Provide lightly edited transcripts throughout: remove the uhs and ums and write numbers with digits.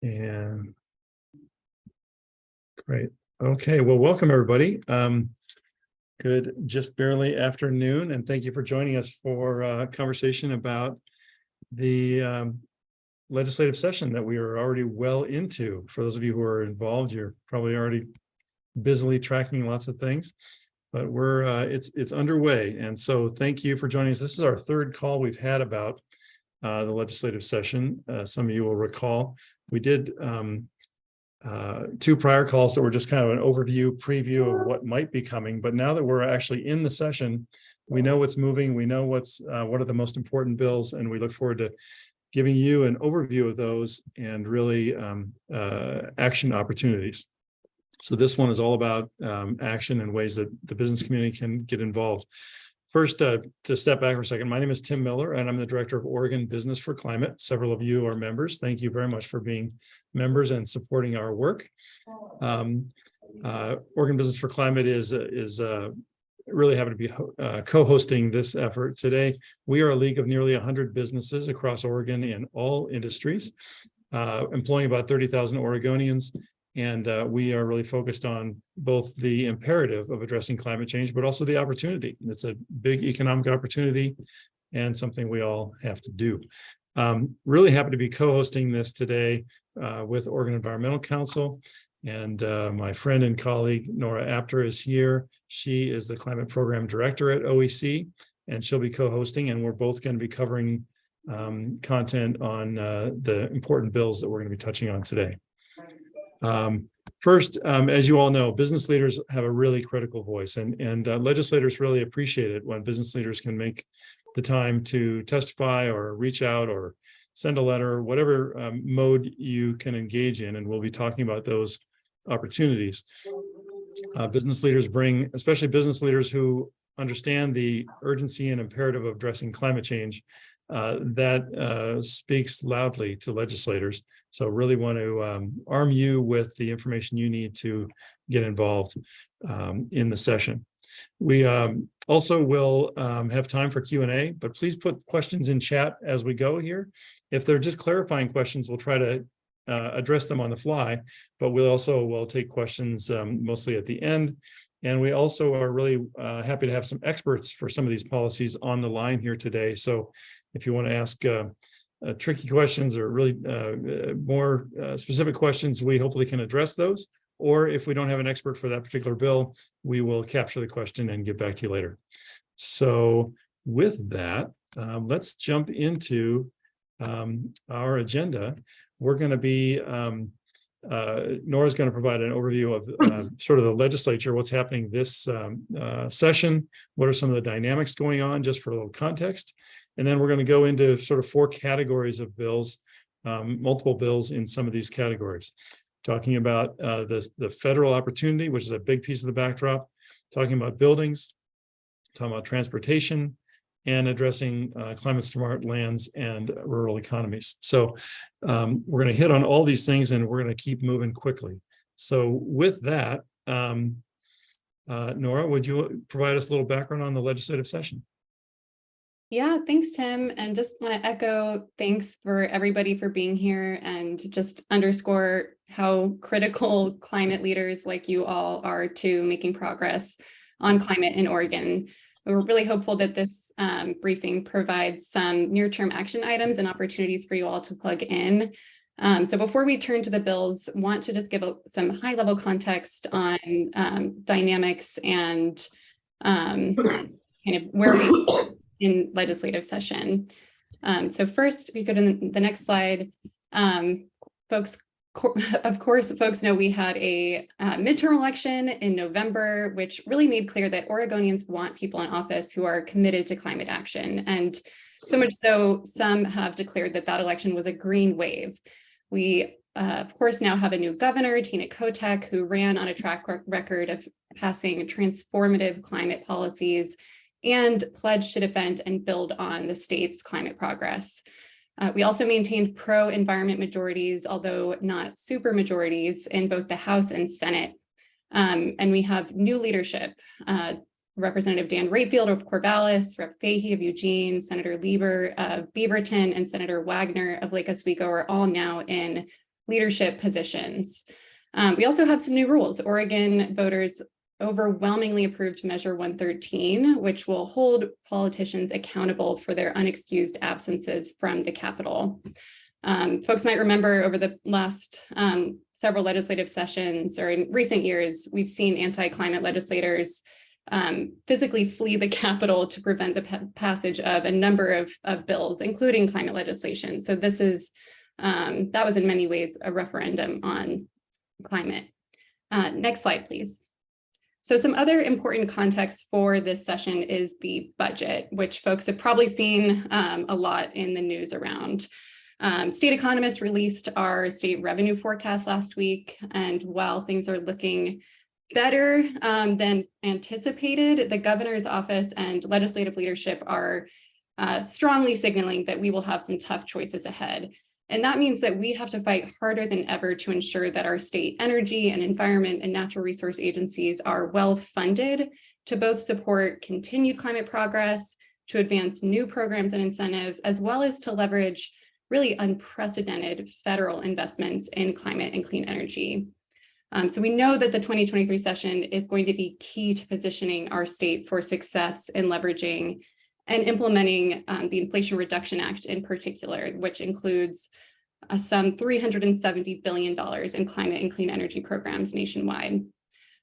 And great. Okay, well, welcome everybody. Good, just barely afternoon, and thank you for joining us for a conversation about the legislative session that we are already well into. For those of you who are involved, you're probably already busily tracking lots of things, but we're it's underway. And so thank you for joining us. This is our third call we've had about the legislative session. Some of you will recall we did two prior calls that were just kind of an overview preview of what might be coming. But now that we're actually in the session, we know what's moving, we know what are the most important bills, and we look forward to giving you an overview of those and really action opportunities. So this one is all about action and ways that the business community can get involved. First, to step back for a second, my name is Tim Miller, and I'm the director of Oregon Business for Climate. Several of you are members. Thank you very much for being members and supporting our work. Oregon Business for Climate is really happy to be co-hosting this effort today. We are a league of nearly 100 businesses across Oregon in all industries, employing about 30,000 Oregonians. And we are really focused on both the imperative of addressing climate change, but also the opportunity. It's a big economic opportunity and something we all have to do. Really happy to be co-hosting this today with Oregon Environmental Council. And my friend and colleague, Nora Apter, is here. She is the Climate Program Director at OEC, and she'll be co-hosting. And we're both going to be covering content on the important bills that we're going to be touching on today. First, as you all know, business leaders have a really critical voice, and legislators really appreciate it when business leaders can make the time to testify or reach out or send a letter, whatever mode you can engage in, and we'll be talking about those opportunities. Business leaders bring, especially business leaders who understand the urgency and imperative of addressing climate change, that speaks loudly to legislators. So really want to arm you with the information you need to get involved in the session. We also will have time for Q&A, but please put questions in chat as we go here. If they're just clarifying questions, we'll try to address them on the fly, but we'll take questions mostly at the end. And we also are really happy to have some experts for some of these policies on the line here today. So if you want to ask tricky questions or really more specific questions, we hopefully can address those. Or if we don't have an expert for that particular bill, we will capture the question and get back to you later. So with that, let's jump into our agenda. We're going to be Nora's going to provide an overview of sort of the legislature, what's happening this session, what are some of the dynamics going on, just for a little context. And then we're going to go into sort of four categories of bills, multiple bills in some of these categories. Talking about the federal opportunity, which is a big piece of the backdrop, talking about buildings, talking about transportation, and addressing climate smart lands and rural economies. So we're going to hit on all these things, and we're going to keep moving quickly. So with that, Nora, would you provide us a little background on the legislative session? Yeah, thanks, Tim. And just want to echo thanks for everybody for being here and just underscore how critical climate leaders like you all are to making progress on climate in Oregon. We're really hopeful that this briefing provides some near-term action items and opportunities for you all to plug in. So before we turn to the bills, want to just give some high-level context on dynamics and kind of where we are in legislative session. So first, we go to the next slide. Folks, of course, folks know we had a midterm election in November, which really made clear that Oregonians want people in office who are committed to climate action. And so much so, some have declared that that election was a green wave. We, of course, now have a new governor, Tina Kotek, who ran on a track record of passing transformative climate policies and pledged to defend and build on the state's climate progress. We also maintained pro-environment majorities, although not super majorities, in both the House and Senate. And we have new leadership. Representative Dan Rayfield of Corvallis, Rep. Fahey of Eugene, Senator Lieber of Beaverton, and Senator Wagner of Lake Oswego are all now in leadership positions. We also have some new rules. Oregon voters overwhelmingly approved Measure 113, which will hold politicians accountable for their unexcused absences from the Capitol. Folks might remember over the last several legislative sessions or in recent years, we've seen anti-climate legislators physically flee the Capitol to prevent the passage of a number of bills, including climate legislation. So this is, that was in many ways a referendum on climate. Next slide, please. So some other important context for this session is the budget, which folks have probably seen a lot in the news around. State economists released our state revenue forecast last week, and while things are looking better than anticipated, the governor's office and legislative leadership are strongly signaling that we will have some tough choices ahead. And that means that we have to fight harder than ever to ensure that our state energy and environment and natural resource agencies are well funded to both support continued climate progress, to advance new programs and incentives, as well as to leverage really unprecedented federal investments in climate and clean energy. So we know that the 2023 session is going to be key to positioning our state for success in leveraging and implementing the Inflation Reduction Act in particular, which includes some $370 billion in climate and clean energy programs nationwide.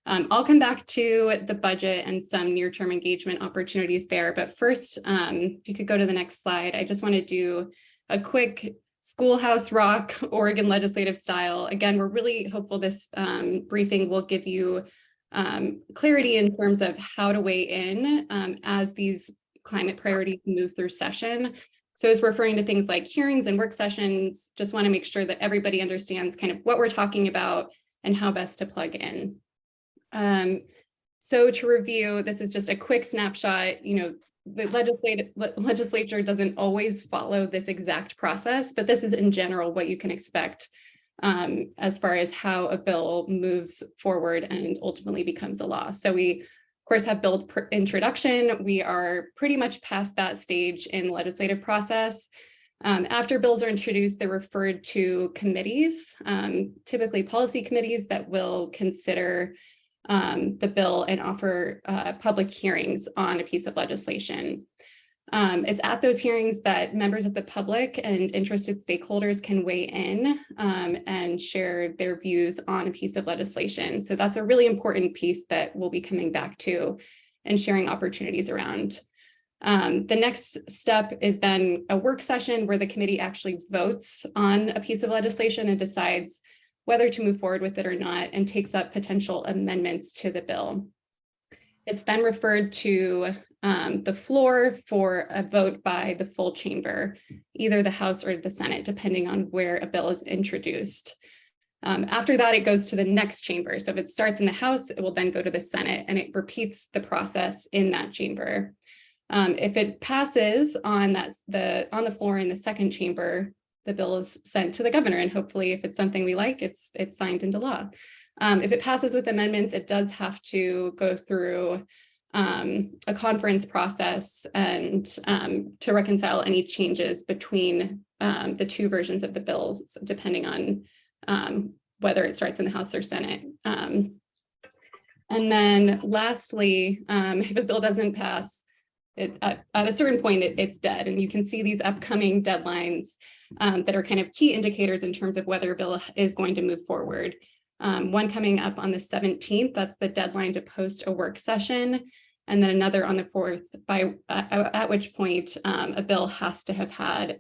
I'll come back to the budget and some near-term engagement opportunities there, but first, if you could go to the next slide, I just want to do a quick Schoolhouse Rock, Oregon legislative style. Again, we're really hopeful this briefing will give you clarity in terms of how to weigh in as these climate priorities move through session. So as we're referring to things like hearings and work sessions, just want to make sure that everybody understands kind of what we're talking about and how best to plug in. So to review, this is just a quick snapshot. You know, the legislature doesn't always follow this exact process, but this is in general what you can expect as far as how a bill moves forward and ultimately becomes a law. So we, of course, have bill introduction. We are pretty much past that stage in the legislative process. After bills are introduced, they're referred to committees, typically policy committees that will consider the bill and offer public hearings on a piece of legislation. It's at those hearings that members of the public and interested stakeholders can weigh in and share their views on a piece of legislation. So that's a really important piece that we'll be coming back to and sharing opportunities around. The next step is then a work session where the committee actually votes on a piece of legislation and decides whether to move forward with it or not, and takes up potential amendments to the bill. It's then referred to the floor for a vote by the full chamber, either the House or the Senate, depending on where a bill is introduced. After that, it goes to the next chamber. So if it starts in the House, it will then go to the Senate, and it repeats the process in that chamber. If it passes on the floor in the second chamber, the bill is sent to the governor, and hopefully if it's something we like, it's signed into law. If it passes with amendments, it does have to go through a conference process and to reconcile any changes between the two versions of the bills, depending on whether it starts in the House or Senate. And then lastly, if a bill doesn't pass, at a certain point, it's dead. And you can see these upcoming deadlines that are kind of key indicators in terms of whether a bill is going to move forward. One coming up on the 17th, that's the deadline to post a work session. And then another on the 4th, at which point a bill has to have had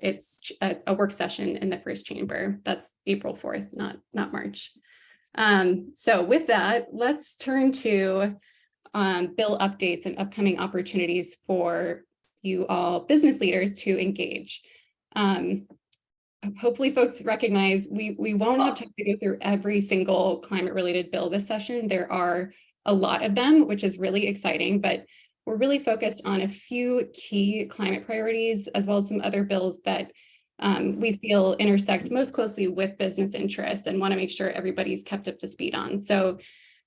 a work session in the first chamber. That's April 4th, not March. So with that, let's turn to bill updates and upcoming opportunities for you all business leaders to engage. Hopefully folks recognize we won't have time to go through every single climate related bill this session. There are a lot of them, which is really exciting, but we're really focused on a few key climate priorities, as well as some other bills that we feel intersect most closely with business interests and want to make sure everybody's kept up to speed on. So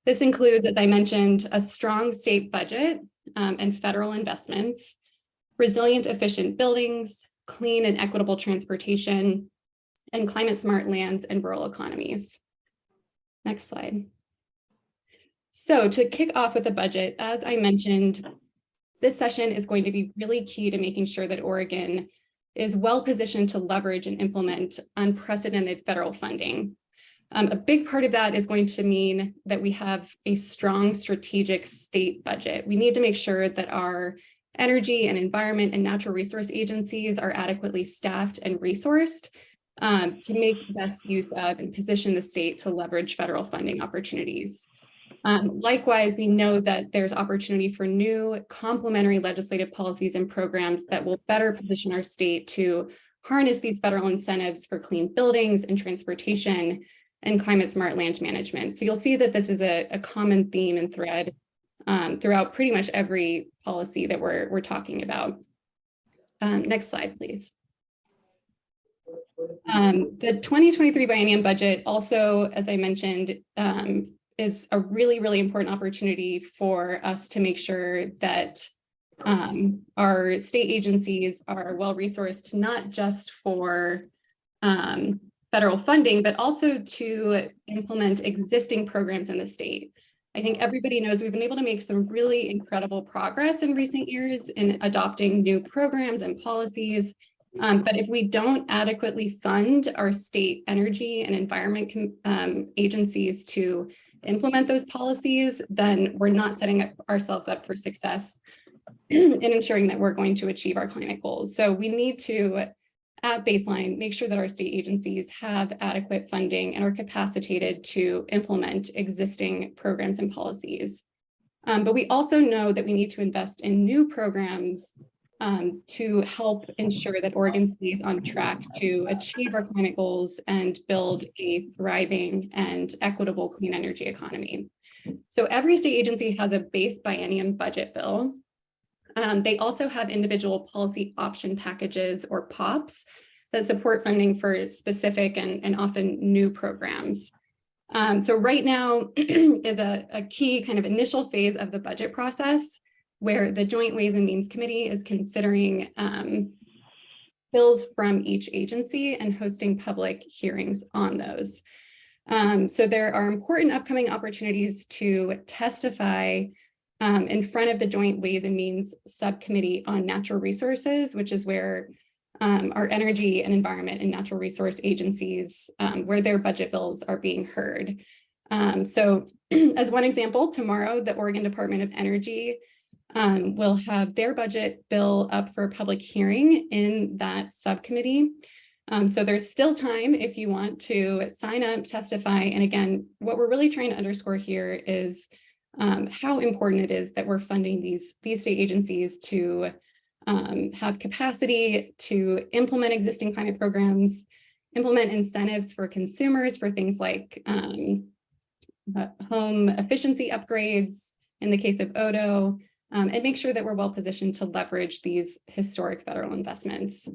this includes, as I mentioned, a strong state budget and federal investments, resilient, efficient buildings, clean and equitable transportation, and climate smart lands and rural economies. Next slide. So to kick off with the budget, as I mentioned, this session is going to be really key to making sure that Oregon is well positioned to leverage and implement unprecedented federal funding. A big part of that is going to mean that we have a strong strategic state budget. We need to make sure that our energy and environment and natural resource agencies are adequately staffed and resourced to make best use of and position the state to leverage federal funding opportunities. Likewise, we know that there's opportunity for new complementary legislative policies and programs that will better position our state to harness these federal incentives for clean buildings and transportation and climate smart land management. So you'll see that this is a common theme and thread throughout pretty much every policy that we're talking about. Next slide, please. The 2023 biennium budget also, as I mentioned, is a really, really important opportunity for us to make sure that our state agencies are well-resourced, not just for federal funding, but also to implement existing programs in the state. I think everybody knows we've been able to make some really incredible progress in recent years in adopting new programs and policies. But if we don't adequately fund our state energy and environment agencies to implement those policies, then we're not setting ourselves up for success in ensuring that we're going to achieve our climate goals. So we need to, at baseline, make sure that our state agencies have adequate funding and are capacitated to implement existing programs and policies. But we also know that we need to invest in new programs to help ensure that Oregon stays on track to achieve our climate goals and build a thriving and equitable clean energy economy. So every state agency has a base biennium budget bill. They also have individual policy option packages or POPs that support funding for specific and often new programs. So right now is a key kind of initial phase of the budget process, where the Joint Ways and Means Committee is considering bills from each agency and hosting public hearings on those. So there are important upcoming opportunities to testify in front of the Joint Ways and Means Subcommittee on Natural Resources, which is where our energy and environment and natural resource agencies, where their budget bills are being heard. So as one example, tomorrow, the Oregon Department of Energy will have their budget bill up for public hearing in that subcommittee. So there's still time if you want to sign up, testify. And again, what we're really trying to underscore here is how important it is that we're funding these state agencies to have capacity to implement existing climate programs, implement incentives for consumers for things like home efficiency upgrades in the case of Odo, and make sure that we're well positioned to leverage these historic federal investments.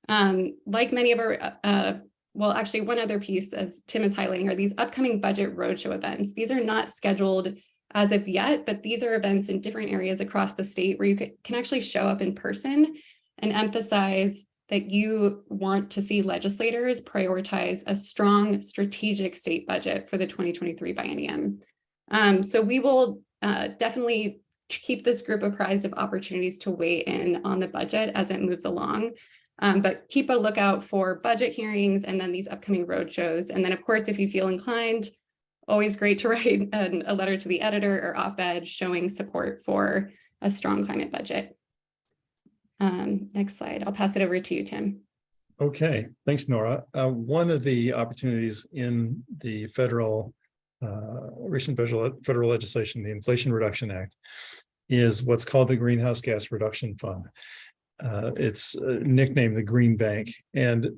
Like many of our, well, actually one other piece, as Tim is highlighting, are these upcoming budget roadshow events. These are not scheduled as of yet, but these are events in different areas across the state where you can actually show up in person and emphasize that you want to see legislators prioritize a strong strategic state budget for the 2023 biennium. So we will definitely keep this group apprised of opportunities to weigh in on the budget as it moves along. But keep a lookout for budget hearings and then these upcoming roadshows. And then, of course, if you feel inclined, always great to write a letter to the editor or op-ed showing support for a strong climate budget. Next slide. I'll pass it over to you, Tim. Okay, thanks, Nora. One of the opportunities in the recent federal legislation, the Inflation Reduction Act, is what's called the Greenhouse Gas Reduction Fund. It's nicknamed the Green Bank, and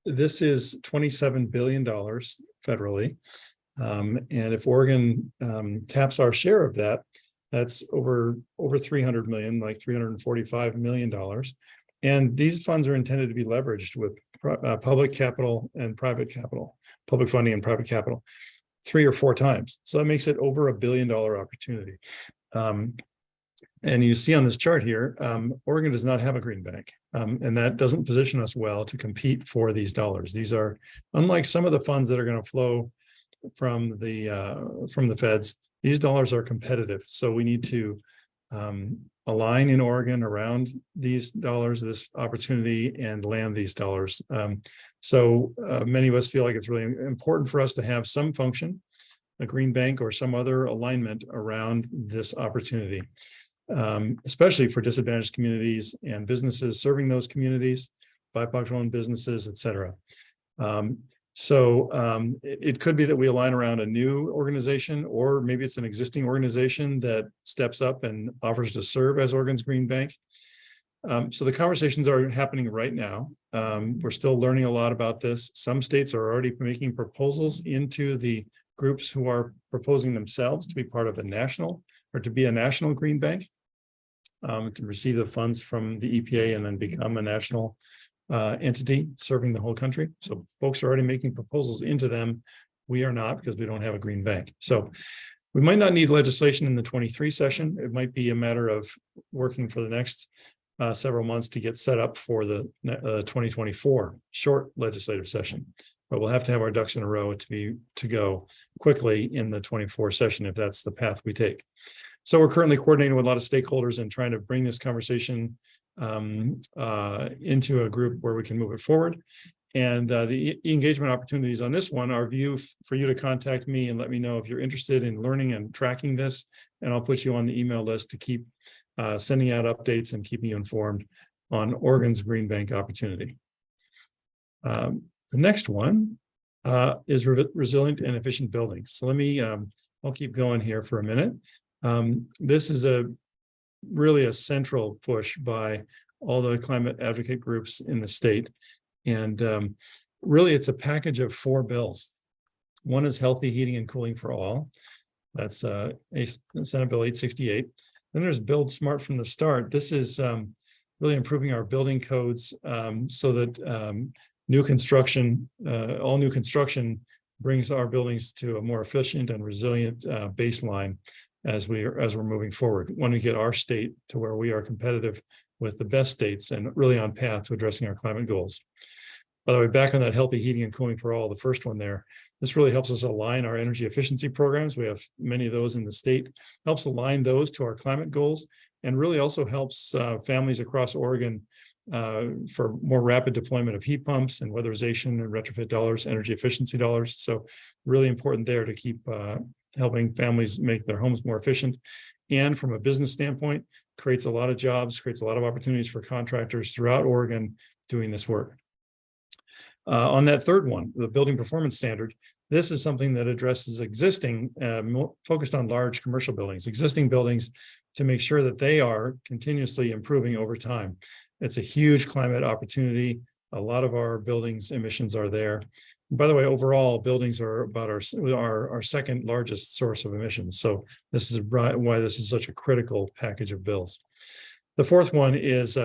this is $27 billion federally. And if Oregon taps our share of that, that's over 300 million, like $345 million. And these funds are intended to be leveraged with public capital and private capital, public funding and private capital, 3 or 4 times. So that makes it over $1 billion opportunity. And you see on this chart here, Oregon does not have a green bank. And that doesn't position us well to compete for these dollars. These are, unlike some of the funds that are going to flow from the feds, these dollars are competitive. So we need to align in Oregon around these dollars, this opportunity, and land these dollars. So many of us feel like it's really important for us to have some function, a green bank or some other alignment around this opportunity, especially for disadvantaged communities and businesses serving those communities, BIPOC-owned businesses, et cetera. It could be that we align around a new organization, or maybe it's an existing organization that steps up and offers to serve as Oregon's Green Bank. So the conversations are happening right now. We're still learning a lot about this. Some states are already making proposals into the groups who are proposing themselves to be part of a national, or to be a national green bank, to receive the funds from the EPA and then become a national entity serving the whole country. So folks are already making proposals into them. We are not, because we don't have a green bank. So we might not need legislation in the 23 session. It might be a matter of working for the next several months to get set up for the 2024 short legislative session. But we'll have to have our ducks in a row to go quickly in the 24 session if that's the path we take. So we're currently coordinating with a lot of stakeholders and trying to bring this conversation into a group where we can move it forward. And the engagement opportunities on this one are for you to contact me and let me know if you're interested in learning and tracking this, and I'll put you on the email list to keep sending out updates and keeping you informed on Oregon's Green Bank opportunity. The next one is resilient and efficient buildings. So let me, I'll keep going here for a minute. This is really a central push by all the climate advocate groups in the state. And really, it's a package of 4 bills. One is healthy heating and cooling for all. That's Senate Bill 868. Then there's Build Smart from the Start. This is really improving our building codes so that new construction, all new construction brings our buildings to a more efficient and resilient baseline as we're moving forward. We want to get our state to where we are competitive with the best states and really on path to addressing our climate goals. By the way, back on that healthy heating and cooling for all, the first one there, this really helps us align our energy efficiency programs. We have many of those in the state, helps align those to our climate goals, and really also helps families across Oregon for more rapid deployment of heat pumps and weatherization and retrofit dollars, energy efficiency dollars. So really important there to keep helping families make their homes more efficient. And from a business standpoint, creates a lot of jobs, creates a lot of opportunities for contractors throughout Oregon doing this work. On that third one, the building performance standard, this is something that addresses existing, focused on large commercial buildings, existing buildings, to make sure that they are continuously improving over time. It's a huge climate opportunity. A lot of our buildings emissions are there. By the way, overall, buildings are about our second largest source of emissions. So this is why this is such a critical package of bills. The fourth one is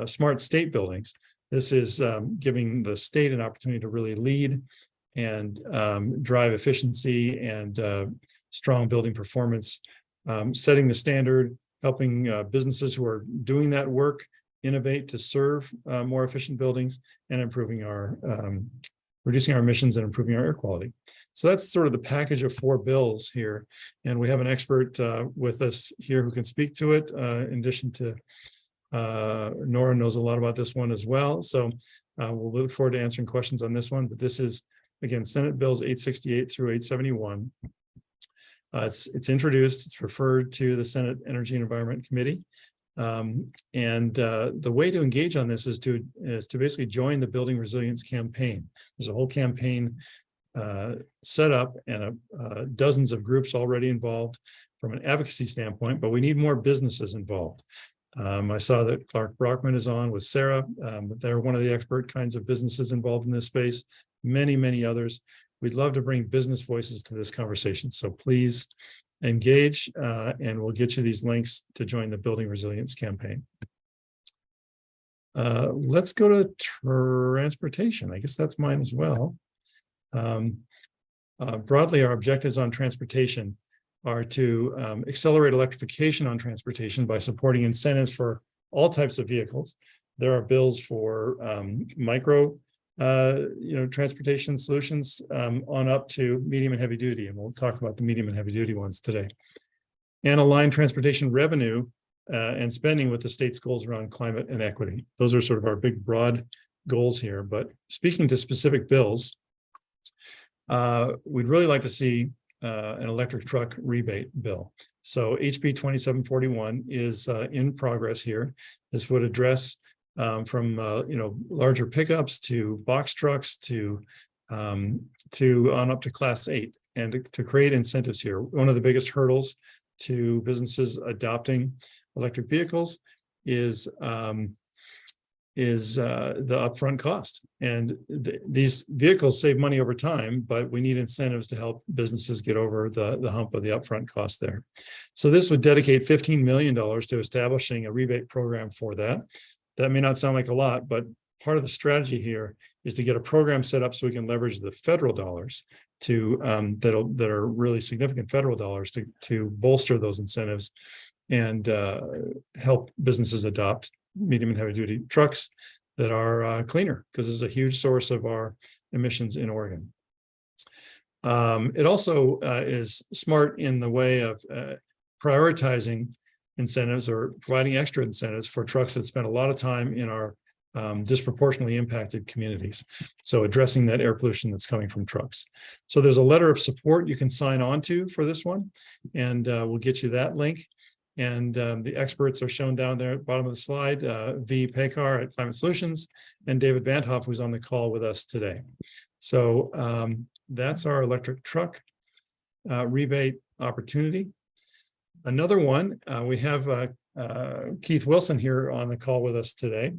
smart state buildings. This is giving the state an opportunity to really lead and drive efficiency and strong building performance, setting the standard, helping businesses who are doing that work innovate to serve more efficient buildings, and improving our reducing our emissions and improving our air quality. So that's sort of the package of 4 bills here. And we have an expert with us here who can speak to it, in addition to Nora knows a lot about this one as well. So we'll look forward to answering questions on this one. But this is, again, Senate Bills 868 through 871. It's introduced, it's referred to the Senate Energy and Environment Committee. The way to engage on this is to basically join the Building Resilience campaign. There's a whole campaign set up and dozens of groups already involved from an advocacy standpoint, but we need more businesses involved. I saw that Clark Brockman is on with Sarah. They're one of the expert kinds of businesses involved in this space, many, many others. We'd love to bring business voices to this conversation. So please engage, and we'll get you these links to join the Building Resilience campaign. Let's go to transportation. I guess that's mine as well. Broadly, our objectives on transportation are to accelerate electrification on transportation by supporting incentives for all types of vehicles, There are bills for micro transportation solutions on up to medium and heavy duty. And we'll talk about the medium and heavy duty ones today. And align transportation revenue and spending with the state's goals around climate and equity. Those are sort of our big, broad goals here. But speaking to specific bills, we'd really like to see an electric truck rebate bill. So HB 2741 is in progress here. This would address from larger pickups to box trucks to on up to Class 8, and to create incentives here. One of the biggest hurdles to businesses adopting electric vehicles is the upfront cost. And these vehicles save money over time, but we need incentives to help businesses get over the hump of the upfront cost there. So this would dedicate $15 million to establishing a rebate program for that. That may not sound like a lot, but part of the strategy here is to get a program set up so we can leverage the federal dollars to that are really significant federal dollars to bolster those incentives and help businesses adopt medium and heavy duty trucks that are cleaner, because this is a huge source of our emissions in Oregon. It also is smart in the way of prioritizing incentives or providing extra incentives for trucks that spend a lot of time in our disproportionately impacted communities. So addressing that air pollution that's coming from trucks. So there's a letter of support you can sign on to for this one, and we'll get you that link. And the experts are shown down there at the bottom of the slide, V. Pekar at Climate Solutions, and David Bandhoff, who's on the call with us today. So that's our electric truck rebate opportunity. Another one, we have Keith Wilson here on the call with us today,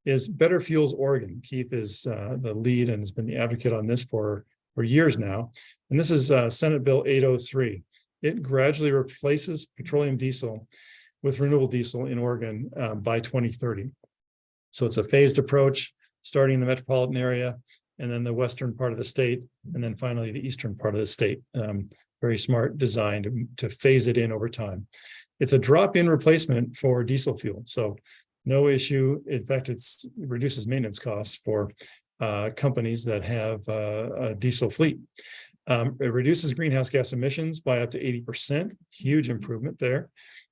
is Better Fuels Oregon. Keith is the lead and has been the advocate on this for years now. And this is Senate Bill 803. It gradually replaces petroleum diesel with renewable diesel in Oregon by 2030. So it's a phased approach, starting in the metropolitan area, and then the western part of the state, and then finally the eastern part of the state. Very smart design to phase it in over time. It's a drop-in replacement for diesel fuel, so no issue. In fact, it reduces maintenance costs for companies that have a diesel fleet. It reduces greenhouse gas emissions by up to 80%, huge improvement there.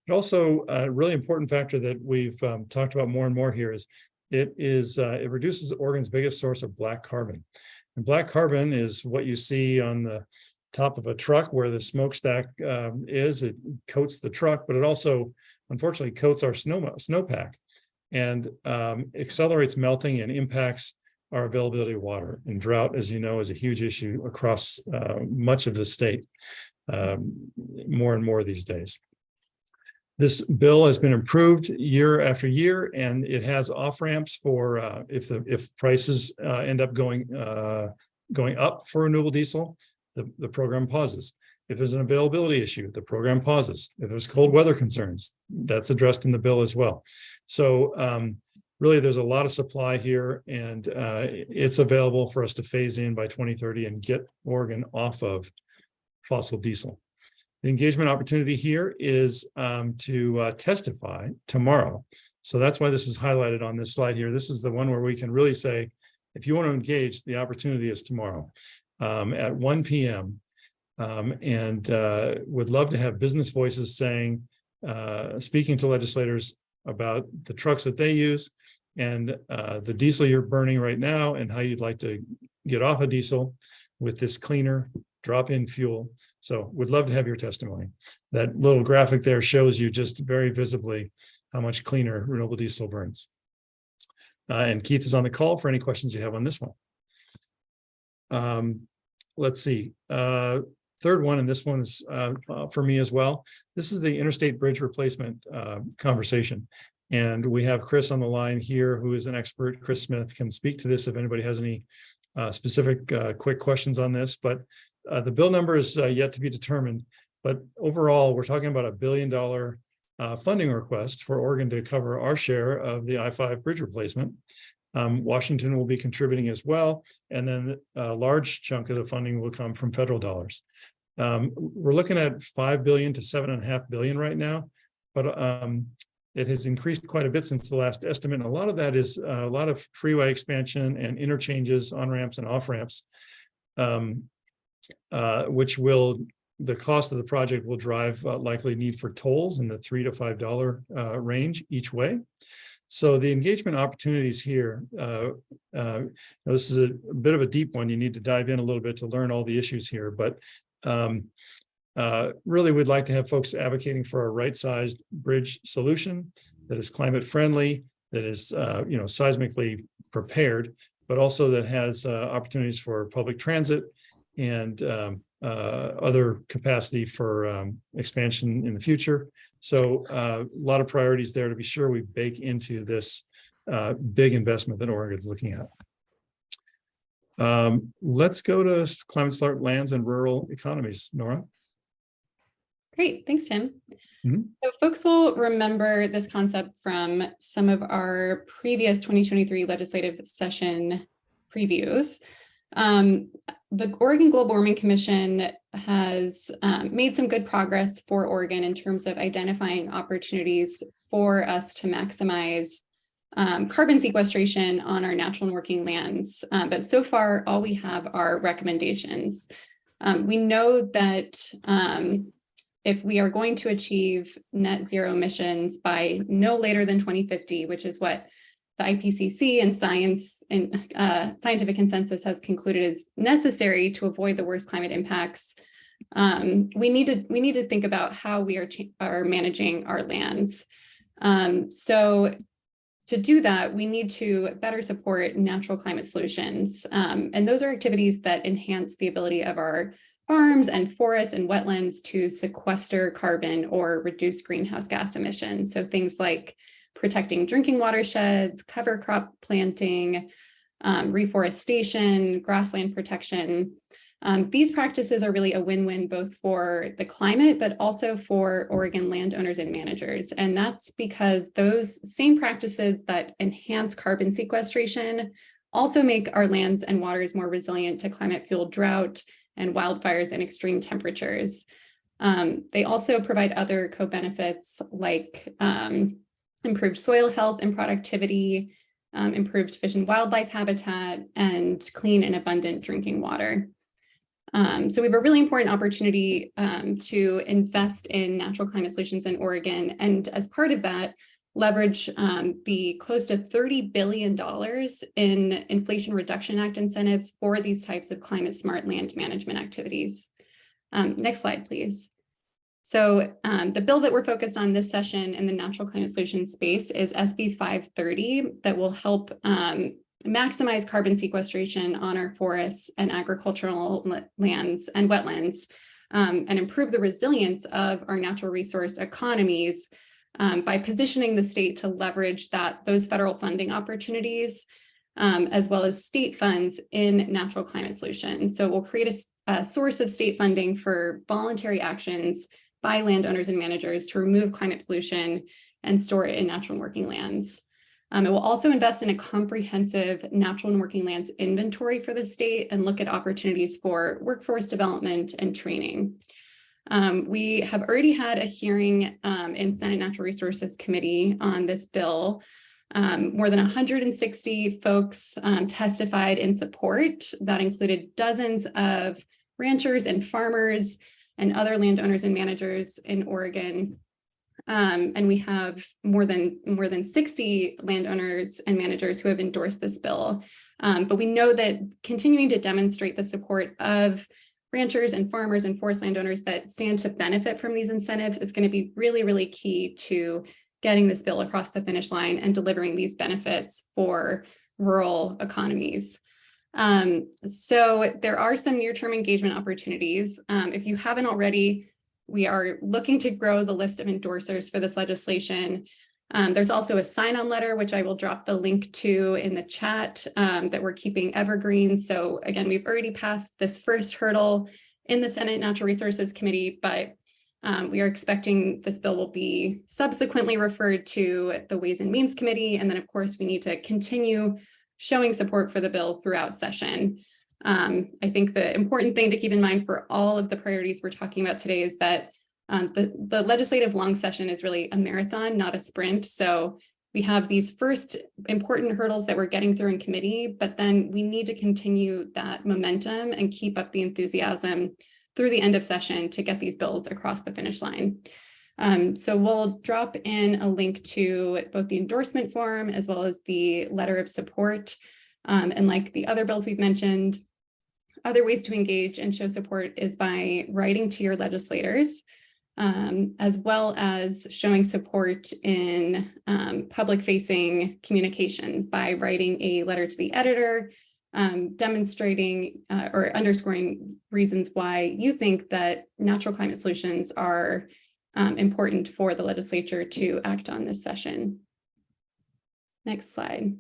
But also a really important factor that we've talked about more and more here is it reduces Oregon's biggest source of black carbon. And black carbon is what you see on the top of a truck where the smokestack is. It coats the truck, but it also, unfortunately, coats our snowpack and accelerates melting and impacts our availability of water. And drought, as you know, is a huge issue across much of the state, more and more these days. This bill has been improved year after year, and it has off ramps for if prices end up going up for renewable diesel, the program pauses. If there's an availability issue, the program pauses. If there's cold weather concerns, that's addressed in the bill as well. So really, there's a lot of supply here, and it's available for us to phase in by 2030 and get Oregon off of fossil diesel. The engagement opportunity here is to testify tomorrow. So that's why this is highlighted on this slide here. This is the one where we can really say, if you want to engage, the opportunity is tomorrow at 1 p.m. And would love to have business voices saying, speaking to legislators about the trucks that they use and the diesel you're burning right now and how you'd like to get off of diesel with this cleaner drop-in fuel. So would love to have your testimony. That little graphic there shows you just very visibly how much cleaner renewable diesel burns. And Keith is on the call for any questions you have on this one. Let's see. Third one, and this one is for me as well. This is the interstate bridge replacement conversation. And we have Chris on the line here, who is an expert. Chris Smith can speak to this if anybody has any specific quick questions on this. But the bill number is yet to be determined. But overall, we're talking about $1 billion funding request for Oregon to cover our share of the I-5 bridge replacement. Washington will be contributing as well. And then a large chunk of the funding will come from federal dollars. We're looking at $5 billion to $7.5 billion right now. But it has increased quite a bit since the last estimate. And a lot of that is a lot of freeway expansion and interchanges, on-ramps and off-ramps, which will, the cost of the project will drive likely need for tolls in the $3 to $5 range each way. So the engagement opportunities here, this is a bit of a deep one. You need to dive in a little bit to learn all the issues here, but really we'd like to have folks advocating for a right-sized bridge solution that is climate friendly, that is seismically prepared, but also that has opportunities for public transit and other capacity for expansion in the future. So a lot of priorities there to be sure we bake into this big investment that Oregon's looking at. Let's go to climate smart lands and rural economies, Nora. Great, thanks, Tim. Mhm. So folks will remember this concept from some of our previous 2023 legislative session previews. The Oregon Global Warming Commission has made some good progress for Oregon in terms of identifying opportunities for us to maximize carbon sequestration on our natural and working lands. But so far, all we have are recommendations. We know that if we are going to achieve net zero emissions by no later than 2050, which is what the IPCC and science and scientific consensus has concluded is necessary to avoid the worst climate impacts, we need to think about how we are managing our lands. So to do that, we need to better support natural climate solutions. And those are activities that enhance the ability of our farms and forests and wetlands to sequester carbon or reduce greenhouse gas emissions. So things like protecting drinking watersheds, cover crop planting, reforestation, grassland protection. These practices are really a win-win both for the climate, but also for Oregon landowners and managers. And that's because those same practices that enhance carbon sequestration also make our lands and waters more resilient to climate-fueled drought and wildfires and extreme temperatures. They also provide other co-benefits like improved soil health and productivity, improved fish and wildlife habitat, and clean and abundant drinking water. So we have a really important opportunity to invest in natural climate solutions in Oregon. And as part of that, leverage the close to $30 billion in Inflation Reduction Act incentives for these types of climate smart land management activities. Next slide, please. So the bill that we're focused on this session in the natural climate solutions space is SB 530 that will help maximize carbon sequestration on our forests and agricultural lands and wetlands and improve the resilience of our natural resource economies by positioning the state to leverage those federal funding opportunities as well as state funds in natural climate solutions. So we'll create a source of state funding for voluntary actions by landowners and managers to remove climate pollution and store it in natural and working lands. It will also invest in a comprehensive natural and working lands inventory for the state and look at opportunities for workforce development and training. We have already had a hearing in Senate Natural Resources Committee on this bill. More than 160 folks testified in support. That included dozens of ranchers and farmers and other landowners and managers in Oregon. And we have more than 60 landowners and managers who have endorsed this bill. But we know that continuing to demonstrate the support of ranchers and farmers and forest landowners that stand to benefit from these incentives is going to be really, really key to getting this bill across the finish line and delivering these benefits for rural economies. So there are some near-term engagement opportunities. If you haven't already, we are looking to grow the list of endorsers for this legislation. There's also a sign-on letter, which I will drop the link to in the chat that we're keeping evergreen. So again, we've already passed this first hurdle in the Senate Natural Resources Committee, but we are expecting this bill will be subsequently referred to the Ways and Means Committee. And then of course, we need to continue showing support for the bill throughout session. I think the important thing to keep in mind for all of the priorities we're talking about today is that The legislative long session is really a marathon, not a sprint. So we have these first important hurdles that we're getting through in committee, but then we need to continue that momentum and keep up the enthusiasm through the end of session to get these bills across the finish line. So we'll drop in a link to both the endorsement form as well as the letter of support. And like the other bills we've mentioned, other ways to engage and show support is by writing to your legislators, as well as showing support in public-facing communications by writing a letter to the editor, demonstrating or underscoring reasons why you think that natural climate solutions are important for the legislature to act on this session. Next slide.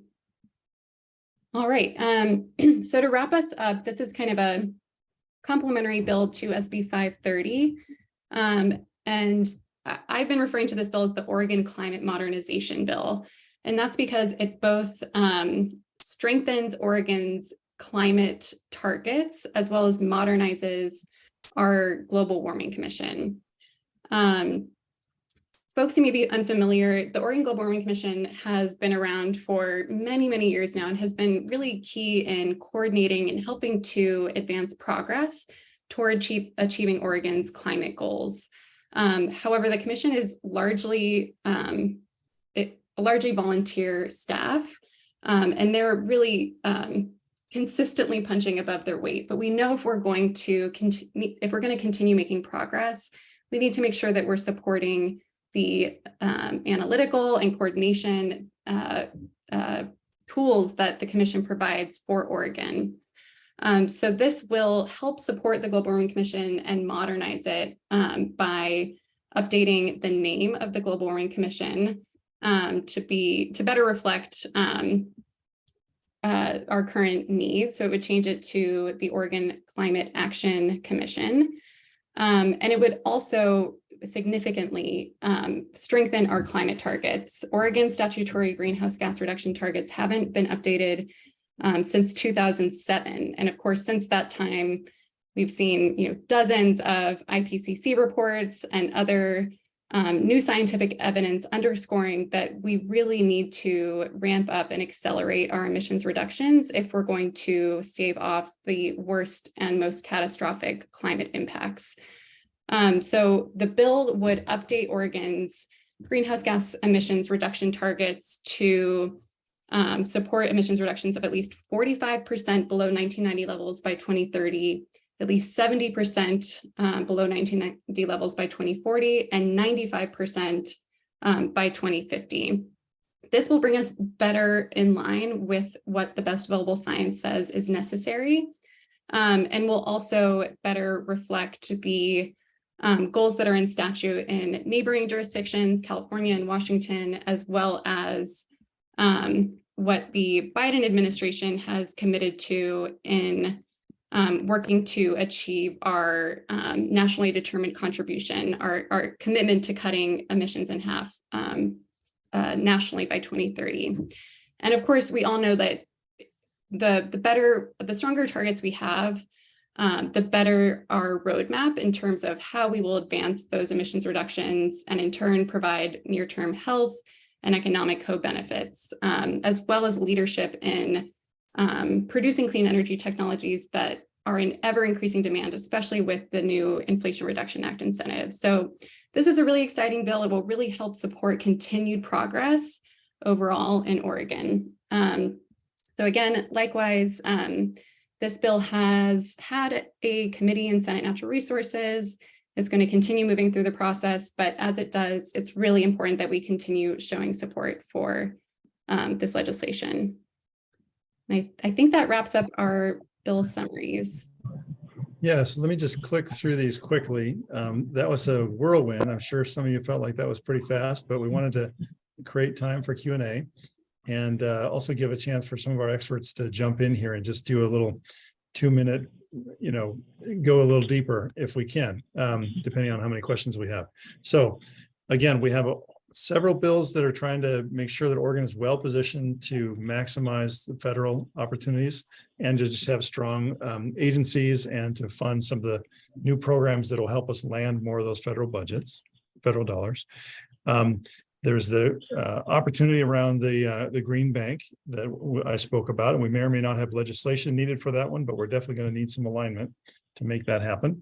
All right, so to wrap us up, this is kind of a complementary bill to SB 530. And I've been referring to this bill as the Oregon Climate Modernization Bill. And that's because it both strengthens Oregon's climate targets as well as modernizes our Global Warming Commission. Folks who may be unfamiliar, the Oregon Global Warming Commission has been around for many, many years now and has been really key in coordinating and helping to advance progress toward achieving Oregon's climate goals. However, the commission is largely volunteer staff, and they're really consistently punching above their weight. But we know if we're going to continue making progress, we need to make sure that we're supporting the analytical and coordination tools that the commission provides for Oregon. So this will help support the Global Warming Commission and modernize it by updating the name of the Global Warming Commission to better reflect our current needs. So it would change it to the Oregon Climate Action Commission. And it would also significantly strengthen our climate targets. Oregon's statutory greenhouse gas reduction targets haven't been updated since 2007. And of course, since that time, we've seen dozens of IPCC reports and other new scientific evidence underscoring that we really need to ramp up and accelerate our emissions reductions if we're going to stave off the worst and most catastrophic climate impacts. So the bill would update Oregon's greenhouse gas emissions reduction targets to support emissions reductions of at least 45% below 1990 levels by 2030, at least 70% below 1990 levels by 2040, and 95% by 2050. This will bring us better in line with what the best available science says is necessary, and will also better reflect the goals that are in statute in neighboring jurisdictions, California and Washington, as well as what the Biden administration has committed to in working to achieve our nationally determined contribution, our commitment to cutting emissions in half nationally by 2030. And of course, we all know that the stronger targets we have, the better our roadmap in terms of how we will advance those emissions reductions and in turn provide near-term health and economic co-benefits, as well as leadership in producing clean energy technologies that are in ever increasing demand, especially with the new Inflation Reduction Act incentives. So this is a really exciting bill. It will really help support continued progress overall in Oregon. So again, likewise, this bill has had a committee in Senate Natural Resources. It's going to continue moving through the process, but as it does, it's really important that we continue showing support for this legislation. I think that wraps up our bill summaries. Yes, let me just click through these quickly. That was a whirlwind. I'm sure some of you felt like that was pretty fast, but we wanted to create time for Q&A and also give a chance for some of our experts to jump in here and just do a little 2-minute, go a little deeper if we can, depending on how many questions we have. So again, we have several bills that are trying to make sure that Oregon is well positioned to maximize the federal opportunities and to just have strong agencies and to fund some of the new programs that will help us land more of those federal budgets, federal dollars. There's the opportunity around the Green Bank that I spoke about, and we may or may not have legislation needed for that one, but we're definitely going to need some alignment to make that happen.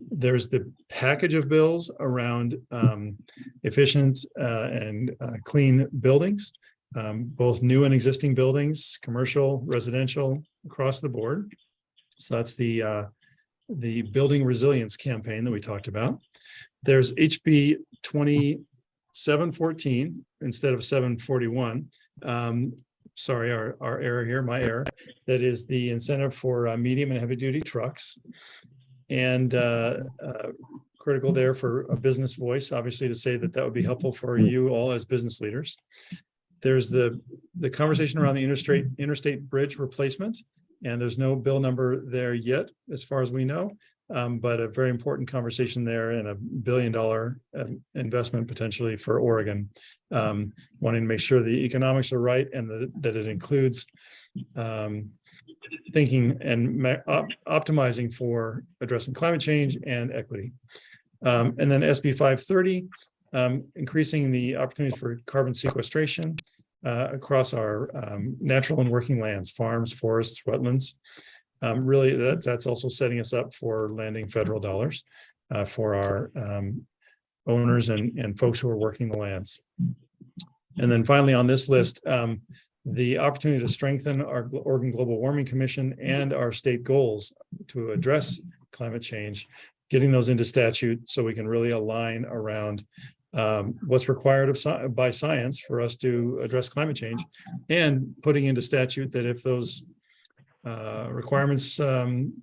There's the package of bills around efficient and clean buildings, both new and existing buildings, commercial, residential, across the board. So that's the building resilience campaign that we talked about. There's HB 2714 instead of 741. Sorry, our error here, my error. That is the incentive for medium and heavy duty trucks. And critical there for a business voice, obviously, to say that that would be helpful for you all as business leaders. There's the conversation around the interstate bridge replacement. And there's no bill number there yet, as far as we know, but a very important conversation there and $1 billion investment potentially for Oregon, wanting to make sure the economics are right and that it includes thinking and optimizing for addressing climate change and equity. And then SB 530, increasing the opportunities for carbon sequestration across our natural and working lands, farms, forests, wetlands. Really, that's also setting us up for landing federal dollars for our owners and folks who are working the lands. And then finally on this list, the opportunity to strengthen our Oregon Global Warming Commission and our state goals to address climate change, getting those into statute so we can really align around what's required by science for us to address climate change, and putting into statute that if those requirements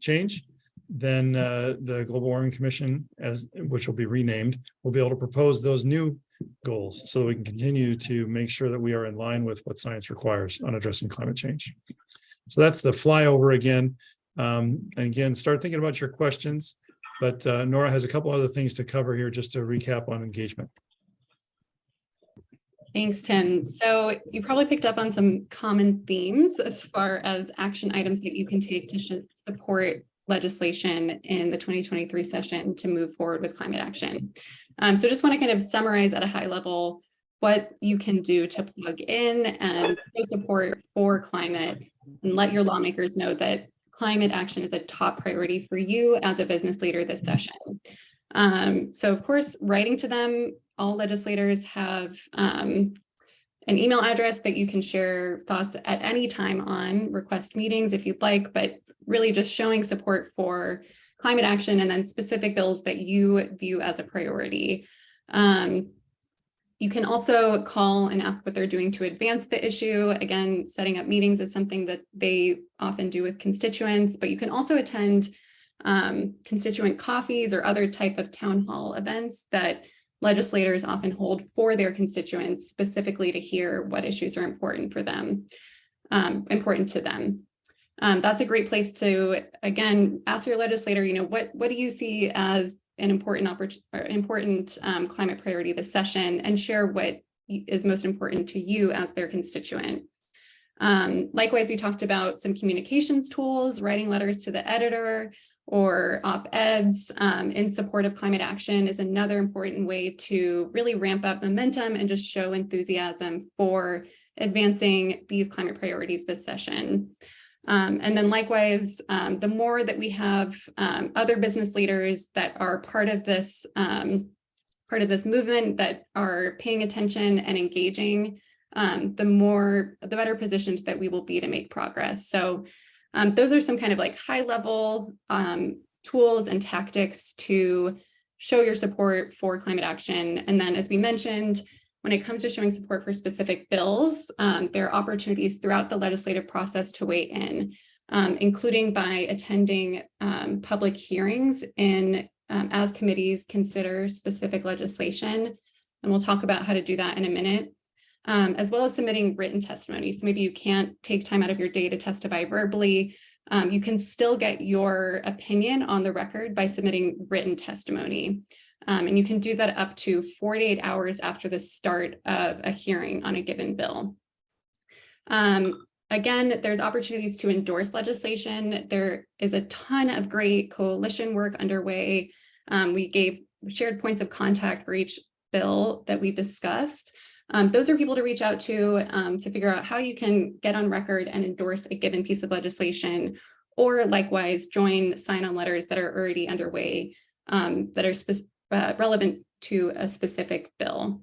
change, then the Global Warming Commission, which will be renamed, will be able to propose those new goals so that we can continue to make sure that we are in line with what science requires on addressing climate change. So that's the flyover again. And again, start thinking about your questions. But Nora has a couple other things to cover here just to recap on engagement. Thanks, Tim. So you probably picked up on some common themes as far as action items that you can take to support legislation in the 2023 session to move forward with climate action. So just want to kind of summarize at a high level what you can do to plug in and show support for climate, and let your lawmakers know that climate action is a top priority for you as a business leader this session. So of course, writing to them, all legislators have an email address that you can share thoughts at any time on, request meetings if you'd like, but really just showing support for climate action and then specific bills that you view as a priority. You can also call and ask what they're doing to advance the issue. Again, setting up meetings is something that they often do with constituents, but you can also attend constituent coffees or other type of town hall events that legislators often hold for their constituents, specifically to hear what issues are important for them, important to them. That's a great place to, again, ask your legislator, what do you see as an important climate priority this session, and share what is most important to you as their constituent. Likewise, we talked about some communications tools, writing letters to the editor or op-eds in support of climate action is another important way to really ramp up momentum and just show enthusiasm for advancing these climate priorities this session. And then likewise, the more that we have other business leaders that are part of this movement, that are paying attention and engaging, the better positioned that we will be to make progress. So those are some kind of like high level tools and tactics to show your support for climate action. And then, as we mentioned, when it comes to showing support for specific bills, there are opportunities throughout the legislative process to weigh in, including by attending public hearings as committees consider specific legislation. And we'll talk about how to do that in a minute, as well as submitting written testimony. So maybe you can't take time out of your day to testify verbally. You can still get your opinion on the record by submitting written testimony. And you can do that up to 48 hours after the start of a hearing on a given bill. Again, there's opportunities to endorse legislation. There is a ton of great coalition work underway. We shared points of contact for each bill that we discussed. Those are people to reach out to figure out how you can get on record and endorse a given piece of legislation, or likewise join sign-on letters that are already underway that are relevant to a specific bill.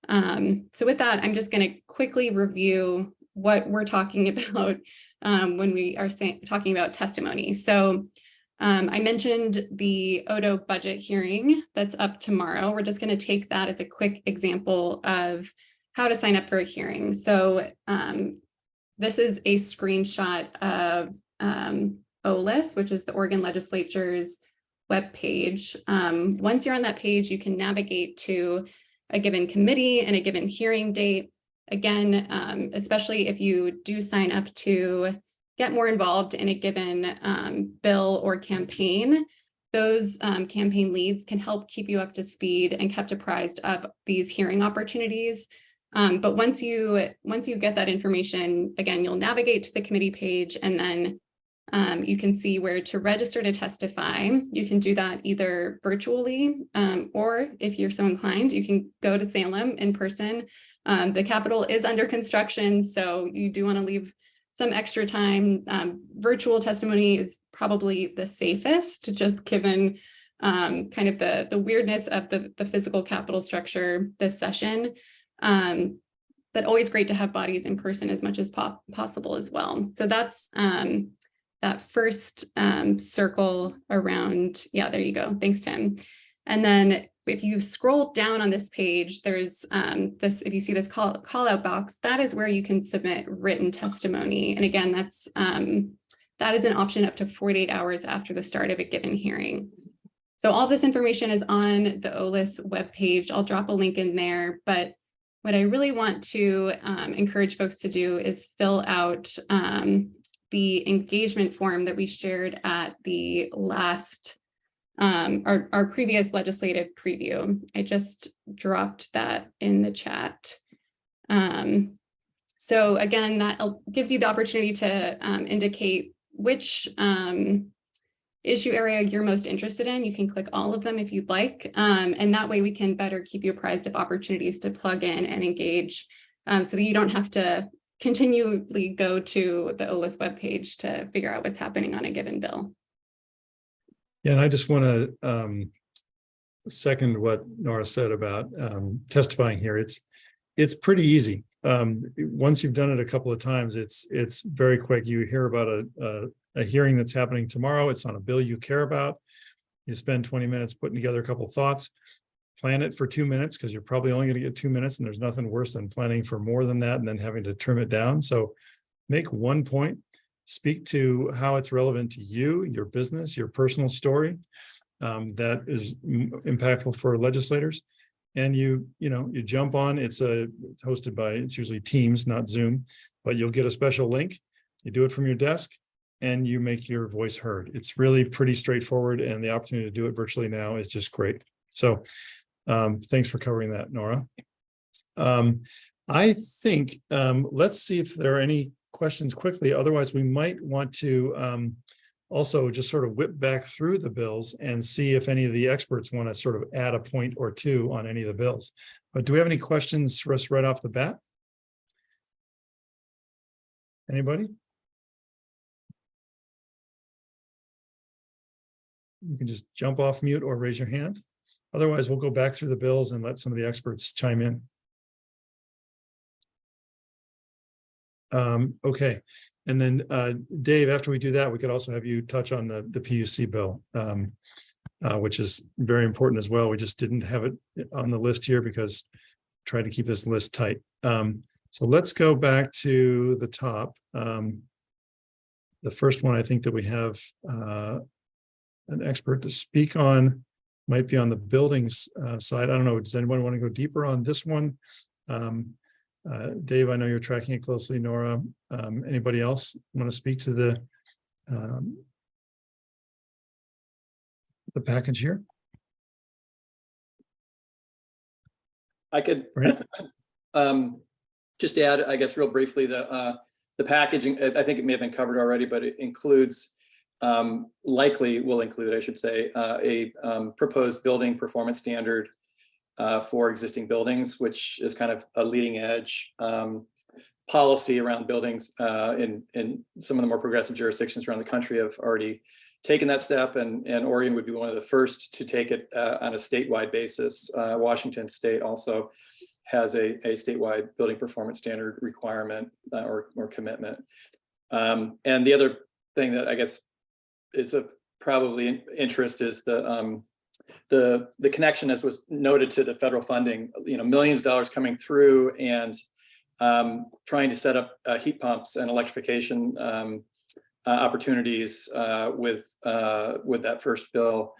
So with that, I'm just going to quickly review what we're talking about when we are talking about testimony. So I mentioned the Odo budget hearing that's up tomorrow. We're just going to take that as a quick example of how to sign up for a hearing. So this is a screenshot of OLIS, which is the Oregon Legislature's webpage. Once you're on that page, you can navigate to a given committee and a given hearing date. Again, especially if you do sign up to get more involved in a given bill or campaign, those campaign leads can help keep you up to speed and kept apprised of these hearing opportunities. But once you get that information, again, you'll navigate to the committee page, and then you can see where to register to testify. You can do that either virtually, or if you're so inclined, you can go to Salem in person. The Capitol is under construction, so you do want to leave some extra time. Virtual testimony is probably the safest, just given kind of the weirdness of the physical Capitol structure this session. But always great to have bodies in person as much as possible as well. So that's that first circle around. Yeah, there you go. Thanks, Tim. And then if you scroll down on this page, there's if you see this call out box, that is where you can submit written testimony. And again, that is an option up to 48 hours after the start of a given hearing. So all this information is on the OLIS webpage. I'll drop a link in there, but what I really want to encourage folks to do is fill out the engagement form that we shared at the last our previous legislative preview. I just dropped that in the chat. So again, that gives you the opportunity to indicate which issue area you're most interested in. You can click all of them if you'd like. And that way we can better keep you apprised of opportunities to plug in and engage so that you don't have to continually go to the OLIS webpage to figure out what's happening on a given bill. Yeah, and I just want to second what Nora said about testifying here. It's pretty easy. Once you've done it a couple of times, it's very quick. You hear about a hearing that's happening tomorrow. It's on a bill you care about. You spend 20 minutes putting together a couple of thoughts, plan it for 2 minutes, because you're probably only going to get 2 minutes, and there's nothing worse than planning for more than that and then having to trim it down. So make one point. Speak to how it's relevant to you, your business, your personal story that is impactful for legislators. And you jump on. It's hosted by, it's usually Teams, not Zoom, but you'll get a special link. You do it from your desk and you make your voice heard. It's really pretty straightforward, and the opportunity to do it virtually now is just great. So thanks for covering that, Nora. I think let's see if there are any questions quickly. Otherwise, we might want to also just sort of whip back through the bills and see if any of the experts want to sort of add a point or two on any of the bills. But do we have any questions for us right off the bat? Anybody? You can just jump off mute or raise your hand. Otherwise, we'll go back through the bills and let some of the experts chime in. Okay. And then Dave, after we do that, we could also have you touch on the PUC bill, which is very important as well. We just didn't have it on the list here because I tried to keep this list tight. So let's go back to the top. The first one I think that we have an expert to speak on might be on the buildings side. I don't know. Does anyone want to go deeper on this one? Dave, I know you're tracking it closely. Nora, anybody else want to speak to the package here? I could Right. just add, I guess, real briefly, the packaging. I think it may have been covered already, but it includes, likely will include, I should say, a proposed building performance standard for existing buildings, which is kind of a leading edge policy around buildings in some of the more progressive jurisdictions around the country have already taken that step, and Oregon would be one of the first to take it on a statewide basis. Washington State also has a statewide building performance standard requirement or commitment. And the other thing that I guess is of probably interest is the connection, as was noted, to the federal funding. Millions of dollars coming through, and trying to set up heat pumps and electrification opportunities with that first bill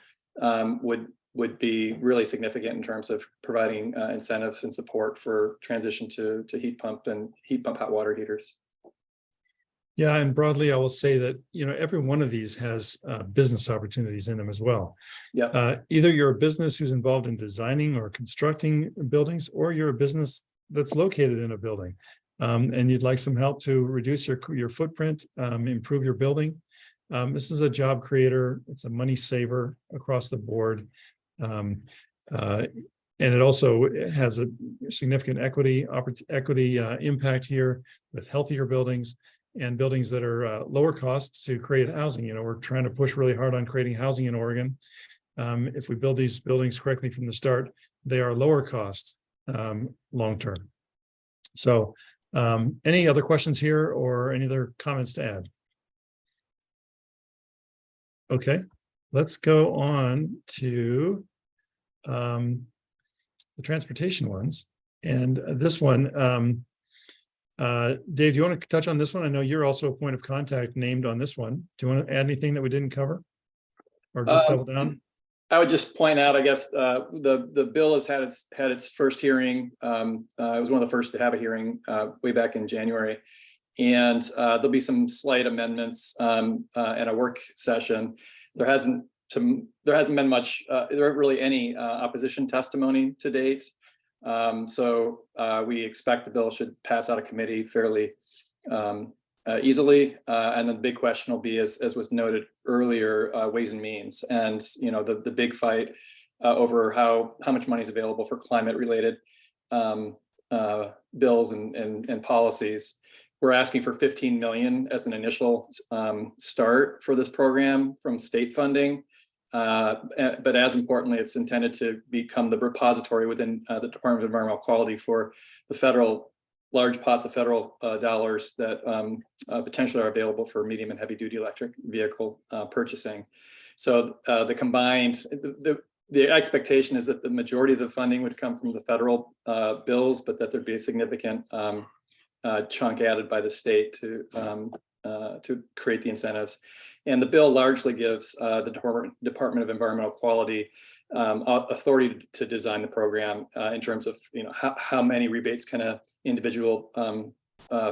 would be really significant in terms of providing incentives and support for transition to heat pump hot water heaters. Yeah, and broadly, I will say that, every one of these has business opportunities in them as well. Yeah. Either you're a business who's involved in designing or constructing buildings, or you're a business that's located in a building, and you'd like some help to reduce your footprint, improve your building. This is a job creator. It's a money saver across the board. And it also has a significant equity impact here, with healthier buildings and buildings that are lower costs to create housing. We're trying to push really hard on creating housing in Oregon. If we build these buildings correctly from the start, they are lower cost long term. So any other questions here or any other comments to add? Okay, let's go on to the transportation ones. And this one, Dave, do you want to touch on this one? I know you're also a point of contact named on this one. Do you want to add anything that we didn't cover, or just double down? I would just point out, I guess, the bill has had its first hearing. It was one of the first to have a hearing way back in January, and there'll be some slight amendments and a work session. There hasn't been much. There aren't really any opposition testimony to date. So we expect the bill should pass out of committee fairly easily. And the big question will be, as was noted earlier, Ways and Means, and the big fight over how much money is available for climate related bills and policies. We're asking for 15 million as an initial start for this program from state funding. But as importantly, it's intended to become the repository within the Department of Environmental Quality for the large pots of federal dollars that potentially are available for medium and heavy duty electric vehicle purchasing. So the expectation is that the majority of the funding would come from the federal bills, but that there'd be a significant chunk added by the state to create the incentives. And the bill largely gives the Department of Environmental Quality authority to design the program in terms of how many rebates can an individual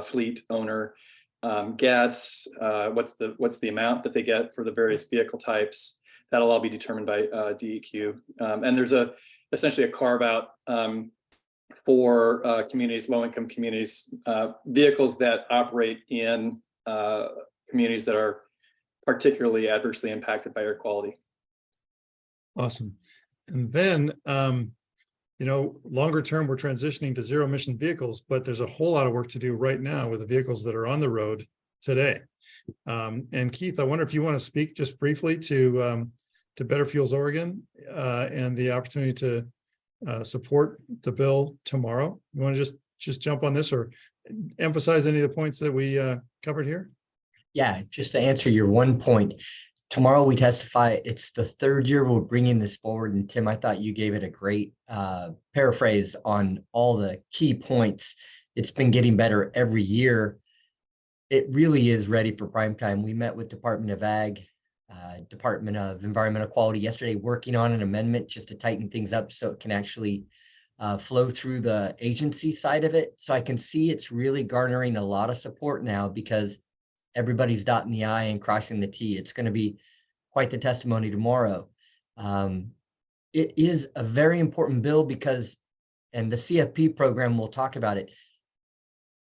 fleet owner gets, what's the amount that they get for the various vehicle types. That'll all be determined by DEQ. And there's essentially a carve out for communities, low-income communities, vehicles that operate in communities that are particularly adversely impacted by air quality. Awesome. And then, longer term, we're transitioning to zero emission vehicles, but there's a whole lot of work to do right now with the vehicles that are on the road today. And Keith, I wonder if you want to speak just briefly to Better Fuels Oregon and the opportunity to support the bill tomorrow. You want to just jump on this or emphasize any of the points that we covered here? Yeah, just to answer your one point, tomorrow we testify. It's the third year we're bringing this forward. And Tim, I thought you gave it a great paraphrase on all the key points. It's been getting better every year. It really is ready for prime time. We met with Department of Ag, Department of Environmental Quality yesterday, working on an amendment just to tighten things up so it can actually flow through the agency side of it. So I can see it's really garnering a lot of support now because everybody's dotting the I and crossing the T. It's going to be quite the testimony tomorrow. It is a very important bill because and the CFP program, we'll talk about it.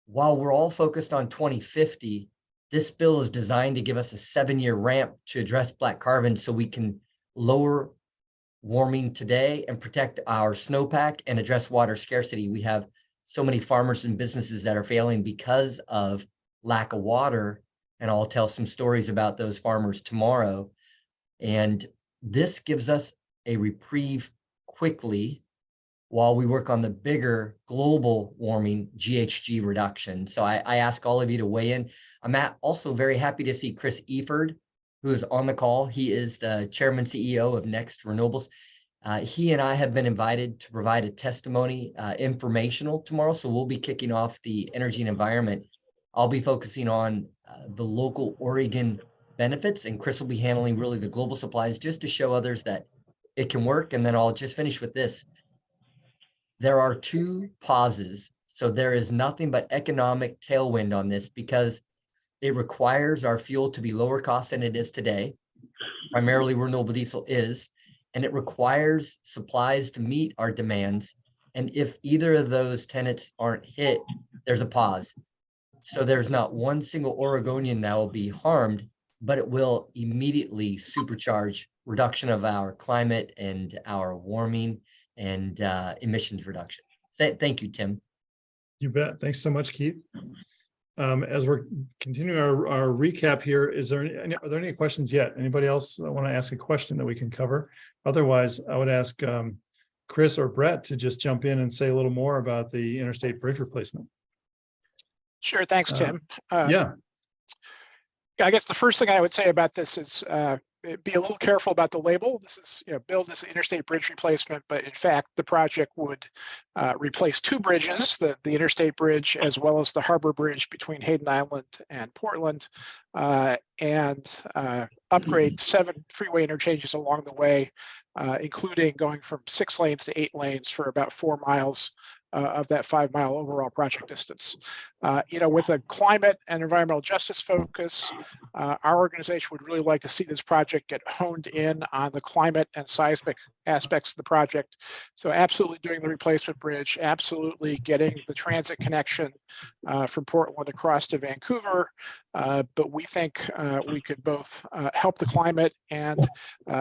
While we're all focused on 2050, this bill is designed to give us a 7-year ramp to address black carbon so we can lower warming today and protect our snowpack and address water scarcity. We have so many farmers and businesses that are failing because of lack of water, and I'll tell some stories about those farmers tomorrow. And this gives us a reprieve quickly while we work on the bigger global warming GHG reduction. So I ask all of you to weigh in. I'm also very happy to see Chris Eford, who is on the call. He is the chairman CEO of Next Renewables. He and I have been invited to provide a testimony informational tomorrow. So we'll be kicking off the energy and environment. I'll be focusing on the local Oregon benefits, and Chris will be handling really the global supplies just to show others that it can work. And then I'll just finish with this. There are 2 pauses. So there is nothing but economic tailwind on this because it requires our fuel to be lower cost than it is today. Primarily renewable diesel is, and it requires supplies to meet our demands. And if either of those tenets aren't hit, there's a pause. So there's not one single Oregonian that will be harmed, but it will immediately supercharge reduction of our climate and our warming and emissions reduction. Thank you, Tim. You bet. Thanks so much, Keith. As we're continuing our recap here, are there any questions yet? Anybody else want to ask a question that we can cover? Otherwise, I would ask Chris or Brett to just jump in and say a little more about the interstate bridge replacement. Sure. Thanks, Tim. Yeah. I guess the first thing I would say about this is be a little careful about the label. This is, billed as interstate bridge replacement, but in fact, the project would replace 2 bridges, the interstate bridge as well as the harbor bridge between Hayden Island and Portland, and upgrade 7 freeway interchanges along the way, including going from 6 lanes to 8 lanes for about 4 miles of that 5-mile overall project distance. With a climate and environmental justice focus, our organization would really like to see this project get honed in on the climate and seismic aspects of the project. So absolutely doing the replacement bridge, absolutely getting the transit connection from Portland across to Vancouver. But we think we could both help the climate and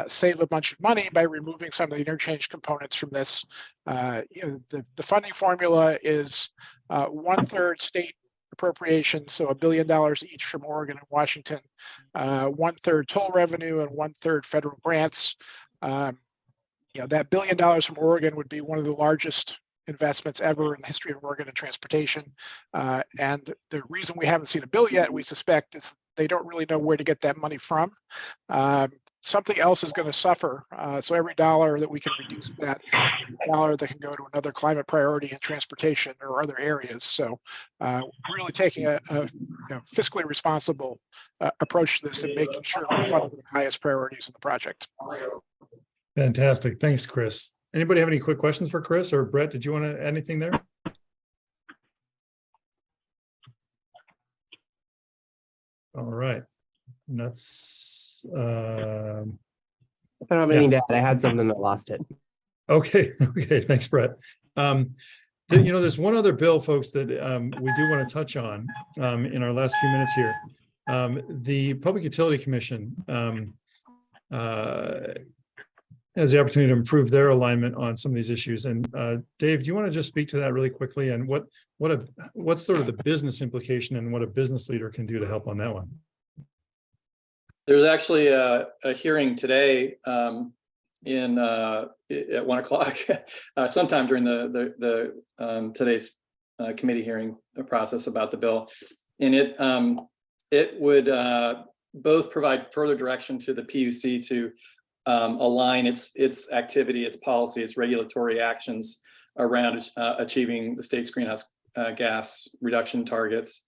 save a bunch of money by removing some of the interchange components from this. The funding formula is 1/3 state appropriation, so $1 billion each from Oregon and Washington, 1/3 toll revenue and 1/3 federal grants. That $1 billion from Oregon would be one of the largest investments ever in the history of Oregon in transportation. And the reason we haven't seen a bill yet, we suspect, is they don't really know where to get that money from. Something else is going to suffer. So every dollar that we can reduce that dollar that can go to another climate priority in transportation or other areas. So really taking a fiscally responsible approach to this and making sure we're funding the highest priorities in the project. Fantastic. Thanks, Chris. Anybody have any quick questions for Chris or Brett? Did you want to add anything there? All right. That's I don't have anything to add. I had something that lost it. okay. Okay. Thanks, Brett. There's one other bill, folks, that we do want to touch on in our last few minutes here. The Public Utility Commission has the opportunity to improve their alignment on some of these issues. And Dave, do you want to just speak to that really quickly, and what's sort of the business implication and what a business leader can do to help on that one? There's actually a hearing today at 1 o'clock, sometime during the today's committee hearing process about the bill, and it would both provide further direction to the PUC to align its activity, its policy, its regulatory actions around achieving the state's greenhouse gas reduction targets,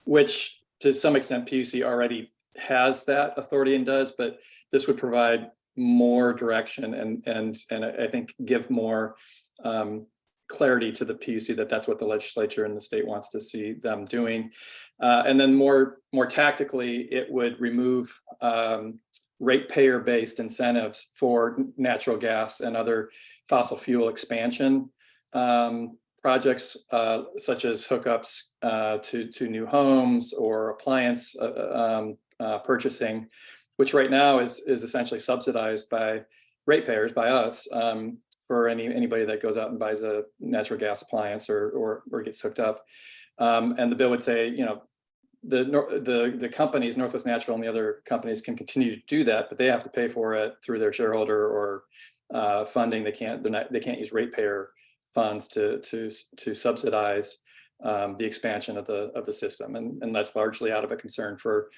which to some extent PUC already has that authority and does, but this would provide more direction and I think give more clarity to the PUC that that's what the legislature and the state wants to see them doing. And then more tactically, it would remove ratepayer-based incentives for natural gas and other fossil fuel expansion projects, such as hookups to new homes or appliance purchasing, which right now is essentially subsidized by ratepayers, by us, for anybody that goes out and buys a natural gas appliance or gets hooked up. And the bill would say, you know, the companies, Northwest Natural and the other companies, can continue to do that, but they have to pay for it through their shareholder or funding. They can't use ratepayer funds to subsidize the expansion of the system, and that's largely out of a concern for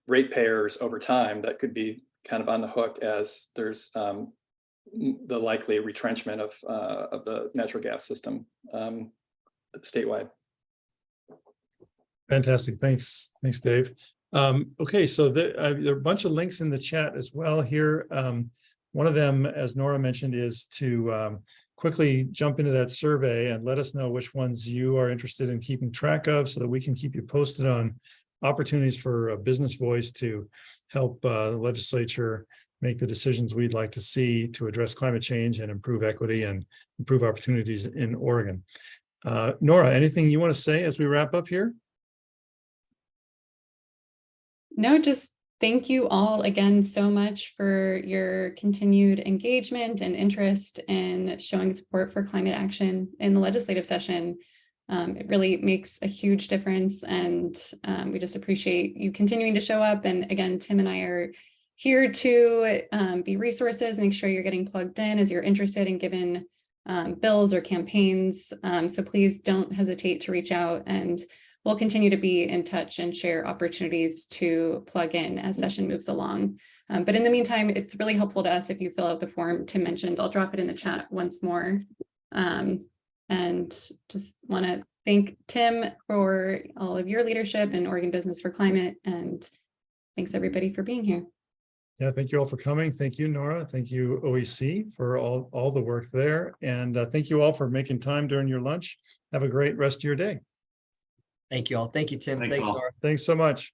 ratepayers over time that could be kind of on the hook as there's the likely retrenchment of the natural gas system statewide. Fantastic. Thanks, Dave. Okay, so there are a bunch of links in the chat as well here. One of them, as Nora mentioned, is to quickly jump into that survey and let us know which ones you are interested in keeping track of so that we can keep you posted on opportunities for a business voice to help the legislature make the decisions we'd like to see to address climate change and improve equity and improve opportunities in Oregon. Nora, anything you want to say as we wrap up here? No, just thank you all again so much for your continued engagement and interest in showing support for climate action in the legislative session. It really makes a huge difference, and we just appreciate you continuing to show up. And again, Tim and I are here to be resources, make sure you're getting plugged in as you're interested in given bills or campaigns. So please don't hesitate to reach out, and we'll continue to be in touch and share opportunities to plug in as session moves along. But in the meantime, it's really helpful to us if you fill out the form Tim mentioned. I'll drop it in the chat once more. And just want to thank Tim for all of your leadership and Oregon Business for Climate. And thanks everybody for being here. Yeah, thank you all for coming. Thank you, Nora. Thank you, OEC, for all the work there. And thank you all for making time during your lunch. Have a great rest of your day. Thank you all. Thank you, Tim. Thanks Thanks, all. Nora. Thanks so much.